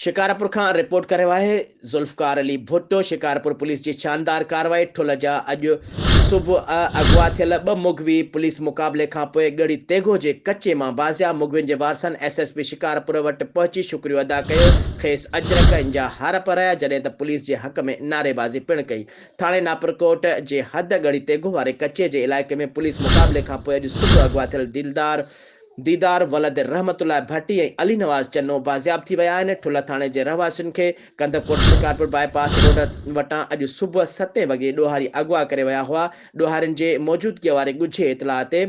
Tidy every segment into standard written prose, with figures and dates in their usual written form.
शिकारपुर खां रिपोर्ट करे आहे ज़ुल्फ़कार अली भुट्टो। शिकारपुर पुलिस जी शानदार कार्रवाई। ठुल जा अॼु सुबुह अगवा थियल 2 मुग़वी पुलिस मुक़ाबले खां पोइ ॻड़ी तेगो जे कचे मां बाज़ियाब मुग़वियुनि जे वारसनि एसएसपी शिकारपुर वटि पहुची शुक्रियो अदा कयो। खेसि अजरक इन जा हार पराया जॾहिं त पुलिस जे हक़ में नारेबाज़ी पिणु कई। थाणे नापरकोट जे हद ॻड़ी तेगो वारे कचे जे इलाइक़े में पुलिस मुक़ाबले खां पोइ अॼु सुबुह अगवा थियल दीदार वलद रहमतुल्लाह भट्टी ऐं अली नवाज़ चन्नो बाज़ियाब थी विया आहिनि। ठुल थाणे जे रहवासियुनि खे कंदरकोट शिकारपुर बाईपास रोड वटां अॼु सुबुह 7 वॻे ॾोहारी अगवा करे विया हुआ। ॾोहारियुनि जे मौजूदगीअ वारे ॻुझे इतलाह ते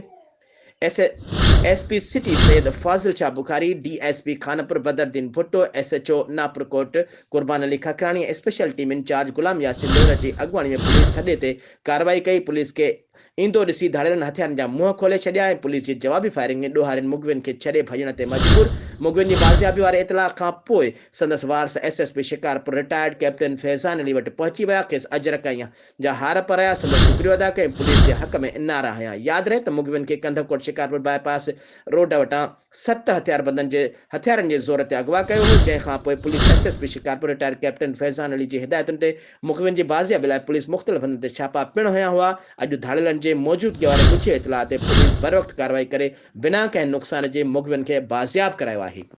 SP city Syed Fazil Shah Bukhari, DSP Khanpur Badruddin Bhutto, SHO Naparkot Qurban Ali Khakhrani, special team incharge Ghulam Yasin Lohar जी अॻुवाणी में पुलिस थॾे ते कार्रवाई कई। पुलिस खे ईंदो ॾिसी धाड़ियलनि हथियारनि जा मुंहं खोले छॾिया ऐं पुलिस जी जवाबी फायरिंग में ॾोहारियुनि मुग़वियुनि खे छॾे भॼण ते मजबूर। मुग़वियुनि जी बाज़ियाबी वारे इतलाह खां पोइ संदसि वारस SSP Shikarpur retired captain Faizan Ali वटि पहुची विया। खेसि अजरक जा हार पराया, संदसि शुक्रियो अदा कयो, पुलिस जे हक़ में नारा हया। यादि रहे त मुग़वियुनि खे कंदरकोट शिकारपुर बाईपास रोड वटां 7 हथियारनि जे ज़ोर ते अगवा कयो हो, जंहिंखां पोइ police SSP Shikarpur retired captain Faizan Ali जी हिदायतुनि ते मुग़वियुनि जी बाज़ियाबी लाइ पुलिस मुख़्तलिफ़ हंधनि ते छापा पिणु हया हुआ। अॼु धाड़ियलनि जे मौजूदगीअ वारे ॻुझे इतलाह ते पुलिस बर वक़्तु कार्रवाई करे बिना कंहिं नुक़सान जे मुग़वियुनि खे बाज़ियाब करायो आहे।